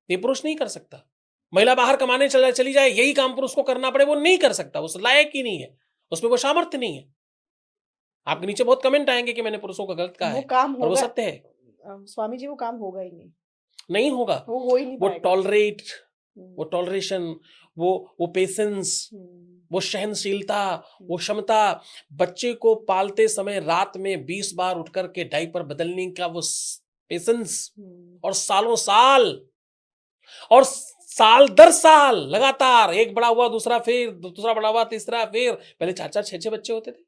ये पुरुष नहीं कर सकता। महिला बाहर कमाने चली जाए, यही काम पुरुष को करना पड़े, वो नहीं कर सकता, उस लायक ही नहीं है, उसमें वो सामर्थ्य नहीं है। आपके नीचे बहुत कमेंट आएंगे कि मैंने पुरुषों का गलत कहा वो है, काम और वो होगा सत्य है। स्वामी जी, वो काम होगा ही नहीं, नहीं होगा। वो हो ही नहीं वो पाएगा। टॉलरेट, वो टॉलरेशन, वो पेशेंस, वो सहनशीलता, वो क्षमता, बच्चे को पालते समय रात में 20 बार उठ करके डायपर बदलने का वो पेशेंस, और सालों साल, और साल दर साल लगातार, एक बड़ा हुआ दूसरा, फिर दूसरा बड़ा हुआ तीसरा, फिर पहले 4-4 6-6 बच्चे होते थे।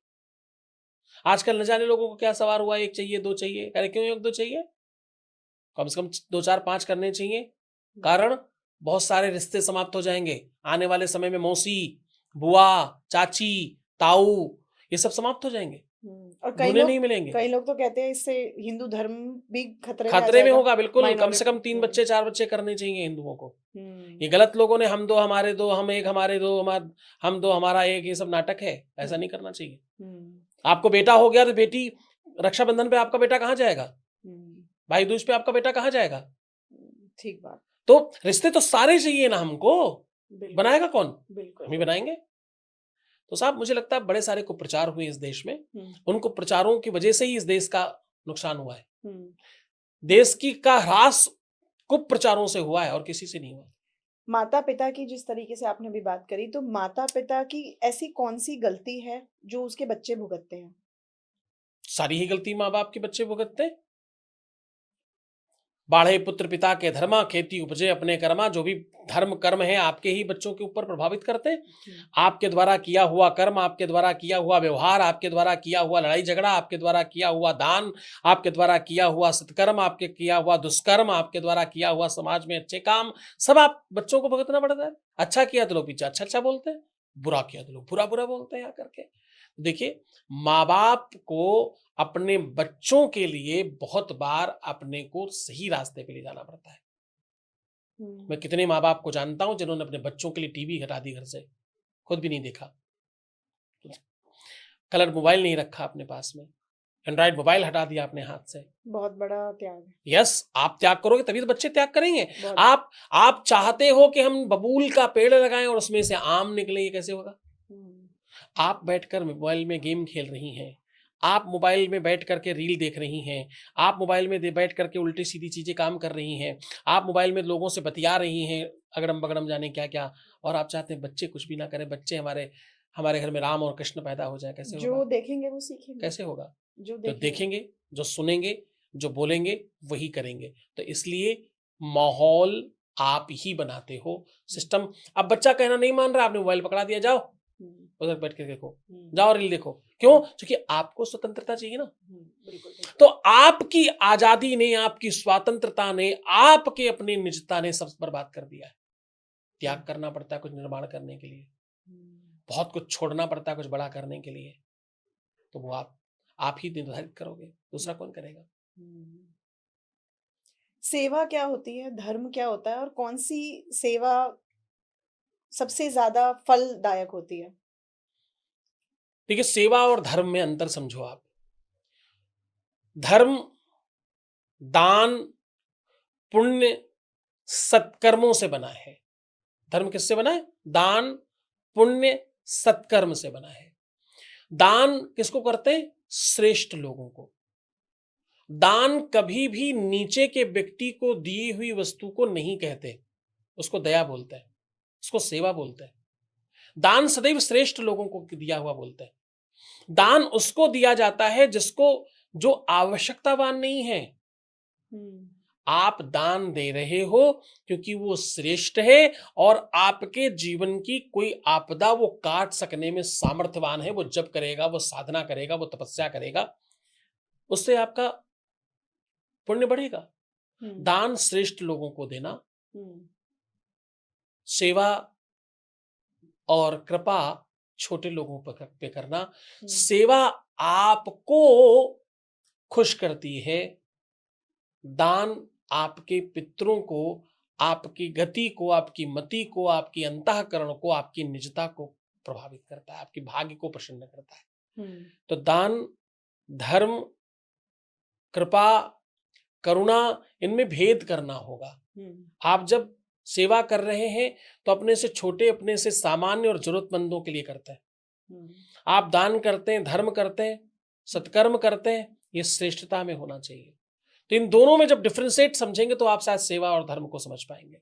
आजकल न जाने लोगों को क्या सवार हुआ, एक चाहिए, दो चाहिए। अरे क्यों एक दो चाहिए? कम से कम 2 4 5 करने चाहिए। कारण बहुत सारे रिश्ते समाप्त हो जाएंगे आने वाले समय में। मौसी, बुआ, चाची, ताऊ, ये सब समाप्त हो जाएंगे, और ढूंढने नहीं मिलेंगे। कई लोग तो कहते हैं इससे हिंदू धर्म भी खतरे में आ खतरे में जाएगा। होगा, बिल्कुल। कम से कम 3 माइनॉरिटी। बच्चे 4 बच्चे करने चाहिए हिंदुओं को। ये गलत लोगों ने हम दो हमारे दो, हम एक हमारे दो, हम दो हमारा एक, ये सब नाटक है। ऐसा नहीं करना चाहिए। आपको बेटा हो गया तो बेटी, रक्षाबंधन पे आपका बेटा कहाँ जाएगा? भाई दूज पे आपका बेटा कहाँ जाएगा? ठीक बात। तो रिश्ते तो सारे चाहिए ना हमको, बनाएगा कौन? बिल्कुल हम ही बनाएंगे। तो साहब मुझे लगता है बड़े सारे कुप्रचार हुए इस देश में, उन कुप्रचारों की वजह से ही इस देश का नुकसान हुआ है। देश की का ह्रास कुप्रचारों से हुआ है और किसी से नहीं हुआ। माता पिता की जिस तरीके से आपने भी बात करी, तो माता पिता की ऐसी कौन सी गलती है जो उसके बच्चे भुगतते हैं? सारी ही गलती माँ बाप के बच्चे भुगतते हैं। बाढ़े पुत्र पिता के धर्मा, खेती उपजे अपने कर्मा। जो भी धर्म कर्म है आपके ही बच्चों के ऊपर प्रभावित करते हैं। आपके द्वारा किया हुआ कर्म, आपके द्वारा किया हुआ व्यवहार, आपके द्वारा किया हुआ लड़ाई झगड़ा, आपके द्वारा किया हुआ दान, आपके द्वारा किया हुआ सत्कर्म, आपके किया हुआ दुष्कर्म, आपके द्वारा किया हुआ समाज में अच्छे काम, सब आप बच्चों को भुगतना पड़ता है। अच्छा किया तो लोग पीछे अच्छा अच्छा बोलते हैं, बुरा किया तो लोग बुरा बुरा बोलते हैं आकर के। देखिए, माँ बाप को अपने बच्चों के लिए बहुत बार अपने को सही रास्ते पे ले जाना पड़ता है। मैं कितने माँ बाप को जानता हूं जिन्होंने अपने बच्चों के लिए टीवी हटा दी घर से, खुद भी नहीं देखा। कलर मोबाइल नहीं रखा अपने पास में, एंड्रॉइड मोबाइल हटा दिया अपने हाथ से। बहुत बड़ा त्याग है। यस, आप त्याग करोगे तभी तो बच्चे त्याग करेंगे। आप चाहते हो कि हम बबूल का पेड़ लगाएं और उसमें से आम निकले, ये कैसे होगा? आप बैठकर मोबाइल में गेम खेल रही हैं, आप मोबाइल में बैठ करके रील देख रही हैं, आप मोबाइल में बैठ करके उल्टी सीधी चीजें काम कर रही हैं, आप मोबाइल में लोगों से बतिया रही हैं अगड़म बगड़म जाने क्या क्या, और आप चाहते हैं बच्चे कुछ भी ना करें, बच्चे हमारे हमारे घर में राम और कृष्ण पैदा हो जाए। कैसे जो होगा? देखेंगे वो सीखेंगे। कैसे होगा? जो जो देखेंगे, जो सुनेंगे, जो बोलेंगे, वही करेंगे। तो इसलिए माहौल आप ही बनाते हो, सिस्टम। अब बच्चा कहना नहीं मान रहा, आपने मोबाइल पकड़ा दिया, जाओ उधर बैठ के देखो, जाओ रील देखो। क्यों? क्योंकि आपको स्वतंत्रता चाहिए ना। तो आपकी आजादी ने, आपकी स्वतंत्रता ने, आपके अपने निजता ने सब बर्बाद कर दिया है। त्याग करना पड़ता है कुछ निर्माण करने के लिए, बहुत कुछ छोड़ना पड़ता है कुछ बड़ा करने के लिए। तो वो आप ही निर्धारित करोगे, दूसरा कौन करेगा? सेवा क्या होती है, धर्म क्या होता है, और कौन सी सेवा सबसे ज्यादा फलदायक होती है? देखिए, सेवा और धर्म में अंतर समझो आप। धर्म दान, पुण्य, सत्कर्मों से बना है। धर्म किससे बना है? दान, पुण्य, सत्कर्म से बना है। दान किसको करते हैं? श्रेष्ठ लोगों को। दान कभी भी नीचे के व्यक्ति को दी हुई वस्तु को नहीं कहते, उसको दया बोलते हैं, उसको सेवा बोलते हैं। दान सदैव श्रेष्ठ लोगों को दिया हुआ बोलते हैं। दान उसको दिया जाता है जिसको, जो आवश्यकतावान नहीं है। आप दान दे रहे हो क्योंकि वो श्रेष्ठ है और आपके जीवन की कोई आपदा वो काट सकने में सामर्थ्यवान है। वो जब करेगा, वो साधना करेगा, वो तपस्या करेगा, उससे आपका पुण्य बढ़ेगा। दान श्रेष्ठ लोगों को देना, सेवा और कृपा छोटे लोगों पे करना। सेवा आपको खुश करती है, दान आपके पितरों को, आपकी गति को, आपकी मति को, आपकी अंतःकरण को, आपकी निजता को प्रभावित करता है, आपके भाग्य को प्रसन्न करता है। तो दान, धर्म, कृपा, करुणा, इनमें भेद करना होगा। आप जब सेवा कर रहे हैं तो अपने से छोटे, अपने से सामान्य और जरूरतमंदों के लिए करते हैं। आप दान करते हैं, धर्म करते हैं, सत्कर्म करते हैं, ये श्रेष्ठता में होना चाहिए। तो इन दोनों में जब डिफरेंशिएट समझेंगे तो आप शायद सेवा और धर्म को समझ पाएंगे।